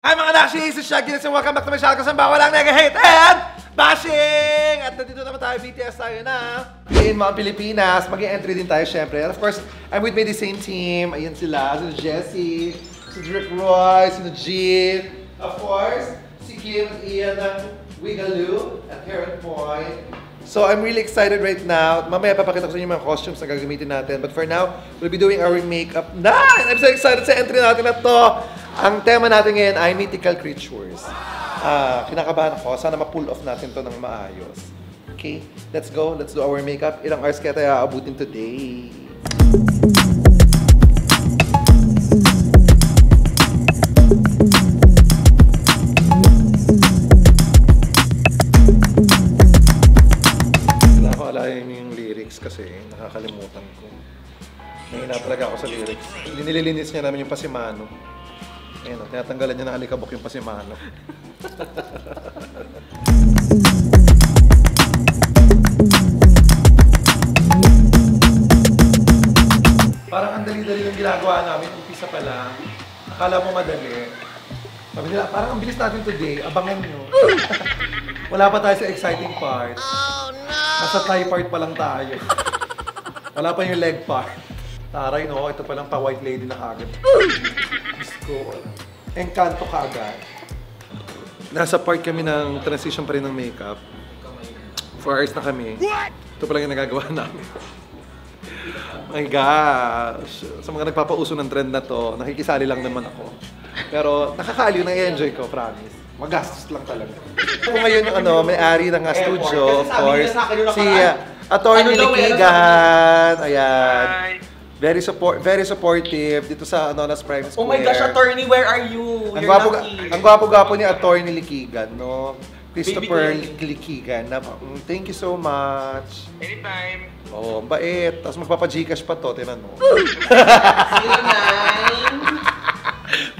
Hi mga Nashi! This is Shaggy and welcome back to my channel kung saan ba walang nag-hate and bashing! At nandito naman tayo, BTS tayo na in mga Pilipinas. Mag-entry din tayo syempre. And of course, I'm with the same team. Ayan sila, si Jessie, si Rick Roy, si Jill. Of course, si Kim at Ian ng Wigaloo at Heron Point. So I'm really excited right now. Mamaya papakita ko sa inyo mga costumes na gagamitin natin. But for now, we'll be doing our makeup na! And I'm so excited sa entry natin na to. Ang tema natin ngayon ay mythical creatures. Kinakabahan ako. Sana ma-pull off natin to ng maayos. Okay, let's go. Let's do our makeup. Ilang hours kaya tayo aabutin today. Kailangan ko alayin yung lyrics kasi nakakalimutan ko. Nahina talaga ako sa lyrics. Nililinis niya namin yung pasimano. Ayan o, tinatanggalan niya ng alikabok yung pasimano. Parang ang dali-dali yung ginagawa namin, umpisa pa lang. Akala mo madali. Sabi nila, parang ang bilis natin today, abangan nyo. Wala pa tayo sa exciting part. Oh no! Nasa thigh part pa lang tayo. Wala pa yung leg part. Taray no, ito palang pa-white lady na kagad. Encanto ka agad. Nasa part kami ng transition pa rin ng makeup. 4 hours na kami. Ito pa lang yung nagagawa namin. My gosh! Sa mga nagpapauso ng trend na to, nakikisali lang naman ako. Pero nakakaaliw, na-enjoy ko, promise. Magastos lang talaga. Kung ngayon yung may-ari ng studio, of course, si Attorney Likigan. Ayan. Very supportive dito sa Anonas Prime Square. Oh my gosh, Attorney, where are you? Ang gwapo-gwapo ni Attorney Likigan, no? Christopher Likigan. Thank you so much. Anytime. Oh, ang bait. Tapos magpapa-Gcash pa to, tinan mo. 09.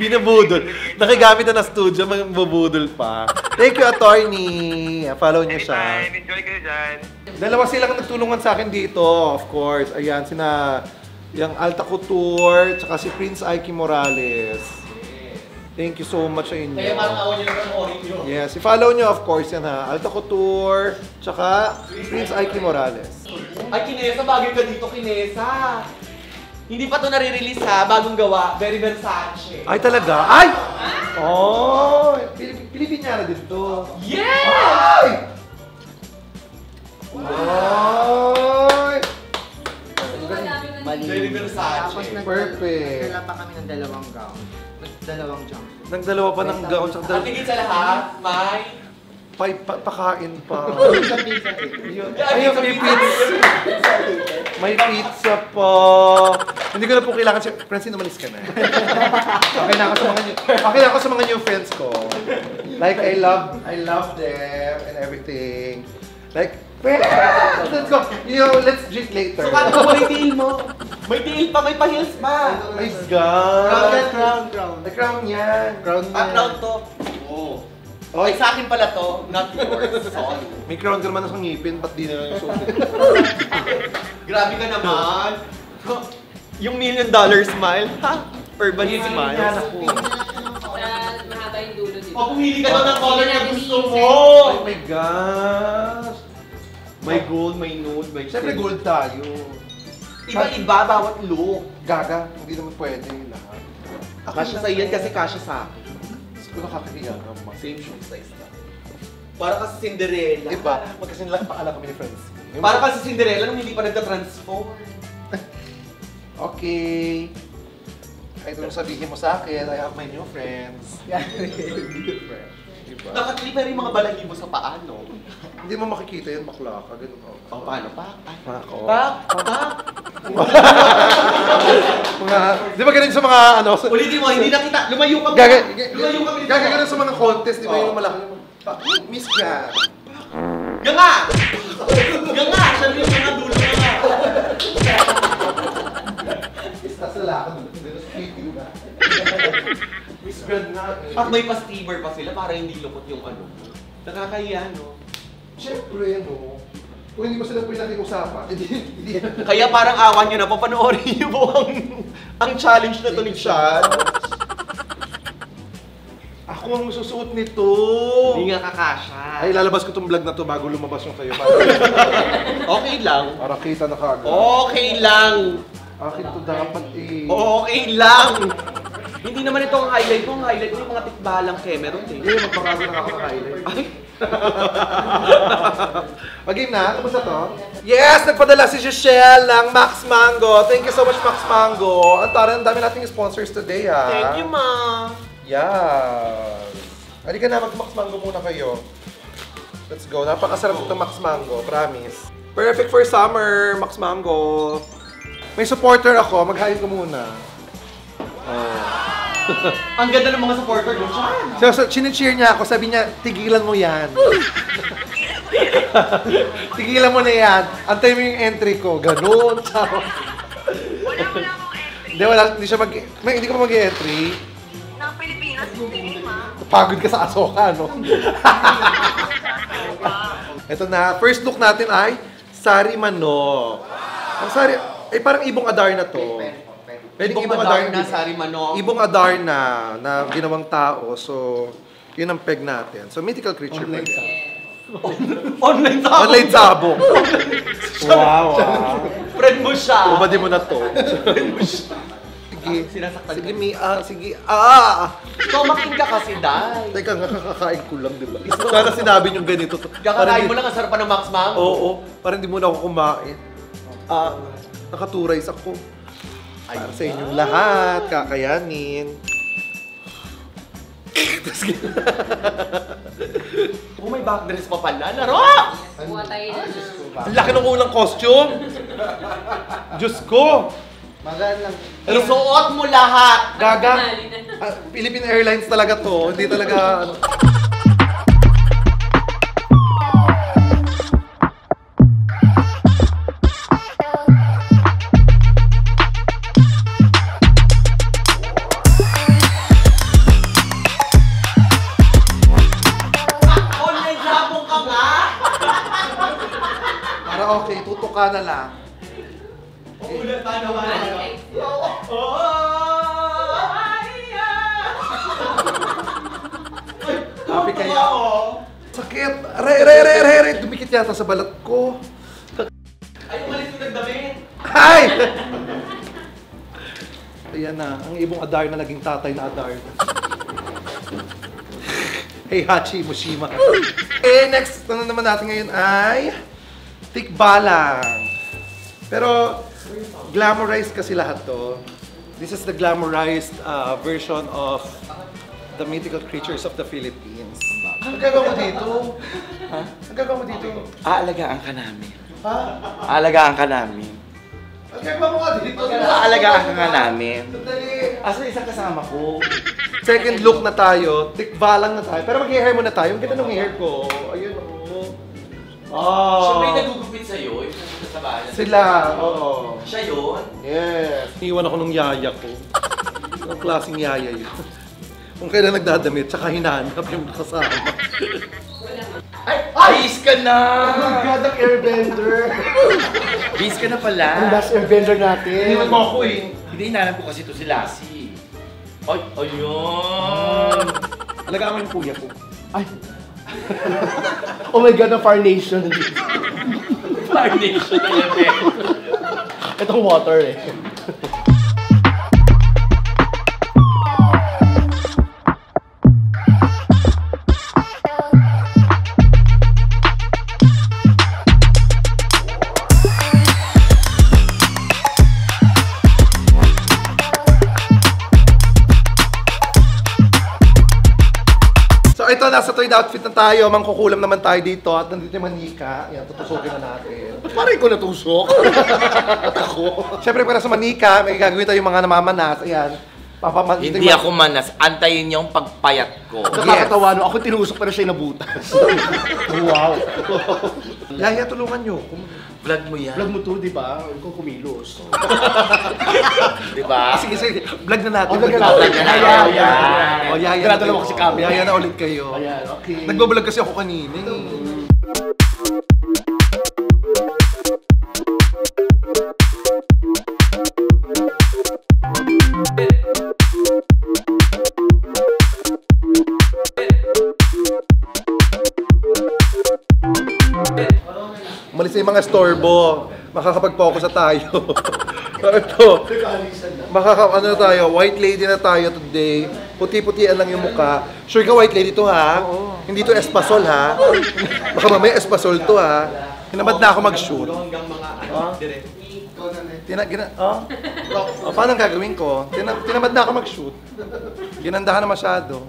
Binabudol. Nakigamit na ng studio, magbubudol pa. Thank you, Attorney. Follow niyo siya. Anytime, enjoy kayo dyan. Dalawa silang nagtulungan sa akin dito, of course. Ayan, yung Alta Couture, tsaka si Prince Aiki Morales. Thank you so much sa inyo. Kaya parang awan nyo naman orin nyo. Yes, i-follow nyo of course yan ha. Alta Couture, tsaka Prince Aiki Morales. Ay, Kinesa, bagay ka dito, Kinesa. Hindi pa to nare-release ha, bagong gawa. Very Versace. Ay talaga? Ay! Oh! Pilipiniana din to. Yeah! Ay! Ay! Very Versace. Perfect. Nagdala pa kami ng dalawang gown. Dalawang jump. Nagdalawa pa ng gown. Ang tigil sa lahat, may... Pakain pa. Pizza. Ayun, may pizza. May pizza po. Hindi ko na po kailangan siya. Francine, umalis ka na. Okay na ako sa mga new friends ko. Like, I love them and everything. Like, let's go. Let's drink later. So, paano mo may tiil mo? May tiil pa, may pa-heels pa. My God. Crown. The crown yan. Crown Crown to. Oh. Ay, sa akin pala to, not yours. Sorry. May crown ka naman sa ngipin, ba't di na lang yung suot? Grabe ka naman. Yung $1 million smile, ha? Urban smile. Mahaba yung dulo dito. Pumili ka na ng color na gusto mo. Oh my gosh. May gold, may nude, may... Siyempre gold tayo. Iba-iba, bawat look. Gaga, hindi naman pwede lahat. Kasya sa iyan kasi kasya sa akin. Siguro nakakahiya naman. Same shoe size lang. Para kasi Cinderella. Diba? Magkasin lang paala kami ni friends. Para kasi Cinderella nung hindi pa nagka-transform. Okay. Kahit anong sabihin mo sa akin, I have my new friends. Diba? Nakaklipa rin yung mga balahibo sa paa, no? Hindi mo makikita yun, bakla ka. Ganun ako. O, paano pa? Ako. Di ba ganun sa mga ano? Ulitin mo, hindi nakita. Lumayo ka. Lumayo ka. Ganun sa mga contest, di ba yung malaki? Miss ka. Ganga! Ganga! Siyempre yung mga dulo na nga. Basta sa lakad. Miss Grand na. At may pa-steamer pa sila para hindi lukot yung ano. Nakakahiya, no? Siyempre, no? Kung hindi mo sila pinag-usapan, hindi. Kaya parang awan nyo na, papanoorin nyo po ang challenge na to ni Chad. Ako ang susuot nito. Hindi nga kakasya. Ay, lalabas ko tong vlog na to bago lumabas yung sa'yo. Okay lang. Para kita na kagad. Okay lang. Akin to dapat eh. Okay lang. Hindi naman ito ang highlight ko. Ang highlight ko yung mga tikbalang Cameron eh. Hindi, magpakago na ako ng highlight. Mag-game na? Kamusta to? Yes! Nagpadala si Joshelle ng Max Mango. Thank you so much, Max Mango. Ang dami nating sponsors today, ha? Thank you, ma. Yes! Halika na, mag-Max Mango muna kayo. Let's go. Napakasarap itong Max Mango, promise. Perfect for summer, Max Mango. May supporter ako, mag-hi ko muna. Ang ganda ng mga supporter doon siya. So, chine-cheer niya ako, sabi niya, tigilan mo yan. Tigilan mo na yan. Antay mo yung entry ko. Ganun. Wala akong entry. Hindi siya hindi ko mag-entry. Ng Pilipinas, hindi ma. Pagod ka sa Asoka, no? Ito na, first look natin ay Sari Manok. Ang Sari, parang Ibong Adarna to. Pwedeng Ibong Adarna, Sari Manok. Ibong Adarna na ginawang tao. So, yun ang peg natin. So, mythical creature pa rin. Online sabog. Online sabog. Wow. Friend mo siya. Ubadi mo na to. Sige. Sinasaktan Sige, ka. Mi. Sige. Tumakin ka kasi, Day. Teka nga, kakakain ko lang, di ba? Sana sinabi niyong ganito. Kakakain mo lang, ang sarap pa ng Max Mango. Oo. Parang hindi muna ako kumain. Nakaturize ako. Para sa inyong lahat, kakayanin. Oh, may backdress pa pala. Laro! Kuha tayo na. Ang laki ng unang costume! Diyos ko! Magaan lang. Isuot mo lahat. Gaga! Philippine Airlines talaga to. Hindi talaga... Online sabong ka nga. Para okay, tutok ka na lang. Ulat pa naman. Happy kayo? Sakit! Aray! Dumikit yata sa balat ko. Ay, umalis ko nagdamit. Ay! Ayan na, ang Ibong Adarna naging tatay na Adarna. Hey Hachi Mushima. Next na naman natin ngayon ay tikbalang. Pero glamorized kasi lahat to. This is the glamorized version of the mythical creatures of the Philippines. Ang gagawin mo dito? Ha? Ang gagawin mo dito? Aalagaan ka namin. Ha? Aalagaan ka namin. Ang gagawin mo nga dito? Aalagaan ka nga namin. Sandali. Asa isang kasama ko? Second look na tayo, tikbalang na tayo. Pero mag-hair muna tayo. Ang ganda ng hair ko. Ayun, oh. Siya may Oh. nagugupit sa'yo, yung nasa sa bahay. Sila, oo. Siya yun. Yes. Iwan ako ng yaya ko. Anong klaseng yaya yun? Kung kailan nagdadamit, tsaka hinahanap yung kasama. Bis ka na! Oh God, ang airbender! Bis ka na pala. Ang last airbender natin. Iniwan mo ako eh. Hindi, hinanap ko kasi ito si Lassie. Ay, ayun! Alagaan mo yung kuya ko. Ay. Oh my God, ang Far Nation. Foundation na yan eh. Itong water eh. So ito, nasa third outfit na tayo. Mangkukulam naman tayo dito. At nandito yung manika. Yan, tutusukin na natin. Parang ko natusok. Ako. Siyempre, para sa manika, may gagawin tayo yung mga namamanas. Ayan. Hindi ako manas. Antayin niyo ang pagpayat ko. Nakakatawa no, ako tinusok pero siya nabutas. Wow. Yaya, tulungan nyo. Vlog mo yan. Vlog mo to, di ba? Ikaw kumilos. Di ba? Sige, vlog na natin. Oh, vlog na natin. Vlog na natin. Ayan, Ayan. O, yaya Ganado na naman kasi kami. Yaya na ulit kayo. Ayan, okay. Nagbablog kasi ako kanina eh. Umalis na yung mga storbo. Makakapag-focus na tayo. So ito, ano na tayo, white lady na tayo today. Puti-putian lang yung mukha. Sure ka white lady to ha? Hindi to espasol ha? Baka mamaya espasol to ha? Hinamad na ako mag-shoot. Hanggang mga direct. Paano ang gagawin ko? Tinamad na ako mag-shoot. Ginandahan na masyado.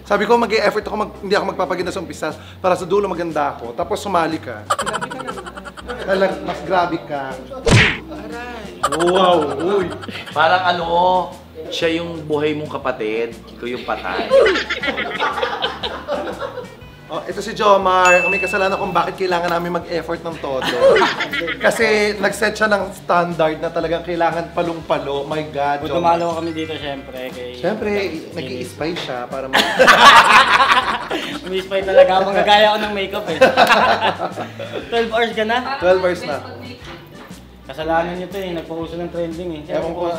Sabi ko, mag-e-effort ako, hindi ako magpapaganda sa umpisa para sa dulo maganda ako. Tapos sumali ka. Mas grabe ka. Wow! Uy! Parang ano, siya yung buhay mong kapatid, ikaw yung patay. Oh, ito si Jomar. May kasalanan kung bakit kailangan namin mag-effort ng todo. Kasi nag-set siya ng standard na talagang kailangan palong-palo. My God, Jomar. Dumalaw kami dito syempre. Siyempre, nag-i-spy siya para Umi-spy talaga. Magagaya ko ng makeup eh. 12 hours ka na? 12 hours na. Kasalanan niyo to eh. Nagpa-uso ng trending eh. Ewan ko.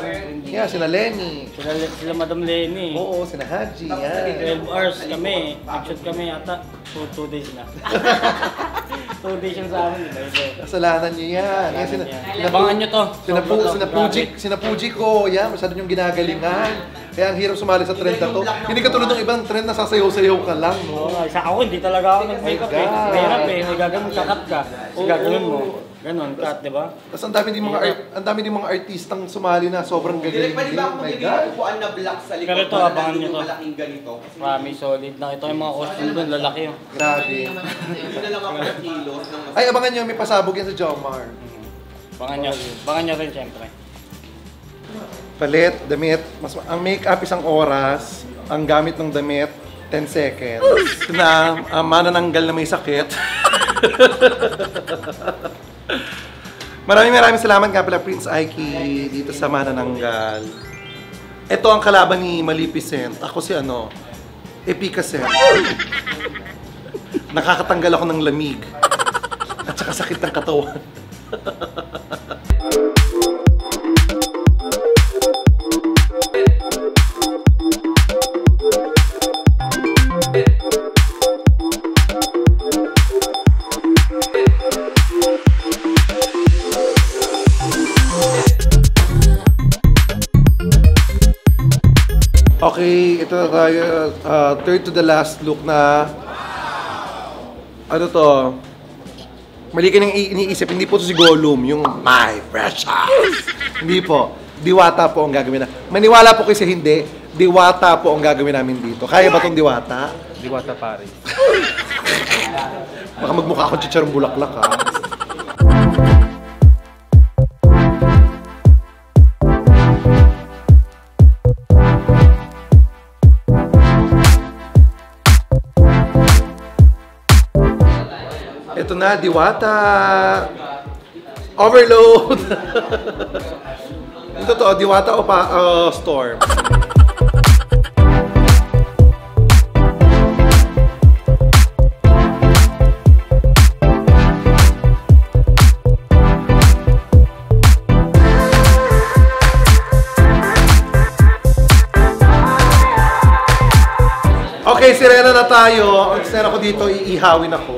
Yeah, sila Lenny. Sila Madam Lenny. Oo, sila Haji. Yan. 12 hours kami. Nag-shoot kami yata. 2 days na. 2 days yung sa amin. Kasalanan niyo yan. Abangan niyo to. Sinapuji ko. Yan, masyado yung ginagalingan. Kaya ang hirap sumali sa trend na to. Hindi katulad ng ibang trend na sasayaw-sayaw ka lang, no? Sa ako, hindi talaga ako nag-makeup eh. Mahirap eh. May gagawin, kakat ka. Kasi gagawin mo. Ganon, cut, di ba? Tapos ang dami din mga artistang sumali na sobrang Direct, gagaling pwede din. ba ako My magiging God. upuan na black sa likod? Pero ito, abangan niyo to. Malaking ganito. Marami solid na. Ito yung mga costume doon, lalaki yun. Grabe. Hindi na lang ako ng kilos. Ay, abangan nyo, may pasabog yan sa Jomar. Abangan nyo rin syempre. Palit, damit. Ang make-up isang oras. Ang gamit ng damit, 10 seconds. Ito na, manananggal na may sakit. Maraming salamat nga pala Prince Aiki dito sa Manananggal. Ito ang kalaban ni Maleficent. Ako si Epicacent. Nakakatanggal ako ng lamig. At saka sakit ng katawan. Okay, ito na tayo, third to the last look na, ano to, mali ka nang iniisip, hindi po to si Gollum, yung my precious. Hindi po, Diwata po ang gagawin na. Maniwala po kasi hindi, Diwata po ang gagawin namin dito. Kaya ba tong Diwata? Diwata Paris. Baka magmukha akong chicharong bulaklak ha. Ito na, Diwata! Overload! Ito to, Diwata o Storm? Okay, sirena na tayo. Ang sirena ko dito, iihawin ako.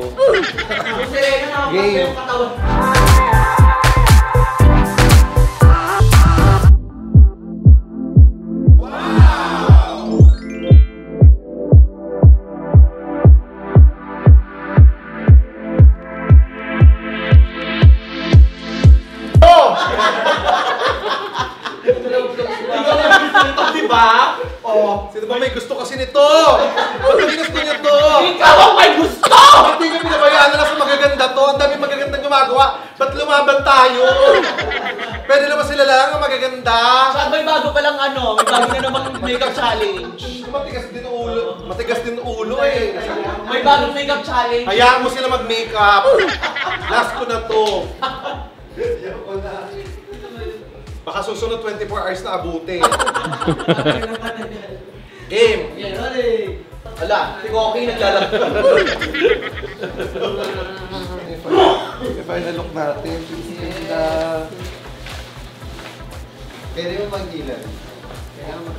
Game. Sino ba may gusto kasi nito? Ba't may gusto niyo to? Ikaw ang may gusto! Hindi nyo pinabayaan na lang sa magaganda to. Ang dami magagandang gumagawa. Ba't lumaban tayo? Pwede naman sila lang ang magaganda. Saan may bago palang may bago na namang makeup challenge. Matigas din ulo. Matigas din ulo eh. May bagong makeup challenge. Hayaan mo sila mag-makeup. Last ko na to. Baka susunod 24 hours na abutin. Game! Ala, si Koki naglalaro. Final look natin. Pwede mo mag-healer.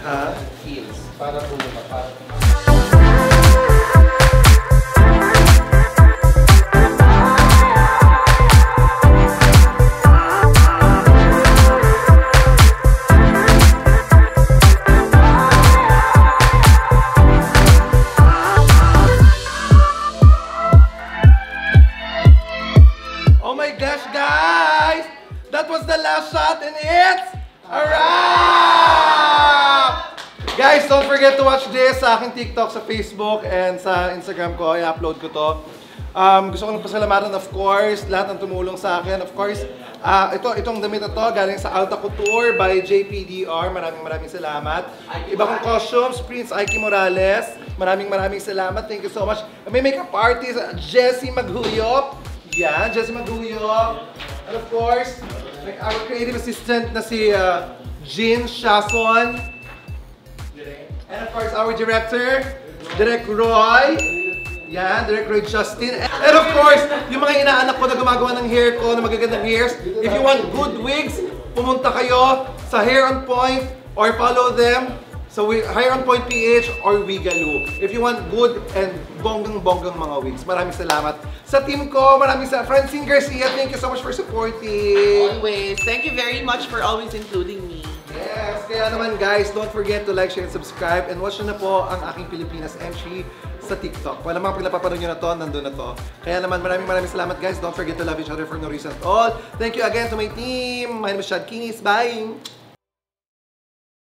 Ha? Heels. Para bumaba. Para forget to watch this sa aking TikTok, sa Facebook, and sa Instagram ko. I-upload ko to. Gusto ko lang pasalamatan, of course, lahat ng tumulong sa akin. Of course, itong damit na to, galing sa Alta Couture by JPDR. Maraming salamat. Iba kong costumes, Prince Aiki Morales. Maraming salamat. Thank you so much. May makeup artist, Jessie Maghuyop. Yan, Jessie Maghuyop. And of course, like our creative assistant na si Jean Shason. And of course, our director, Direk Roy. Yan, Direk Roy Justin. And of course, yung mga inaanak ko na gumagawa ng hair ko, na magagandang hairs. If you want good wigs, pumunta kayo sa Hair on Point or follow them sa Hair on Point PH or Wigaloo. If you want good and bonggang mga wigs. Maraming salamat sa team ko. Maraming salamat. Francine Garcia, thank you so much for supporting. Always. Thank you very much for always including me. Yes, kaya naman guys, don't forget to like, share, and subscribe. And watch nyo na po ang aking Pilipinas entry sa TikTok. Wala mga pinapapanood nyo na to, nandun na to. Kaya naman maraming salamat guys. Don't forget to love each other for no reason at all. Thank you again to my team. My name is Shad Kinis. Bye!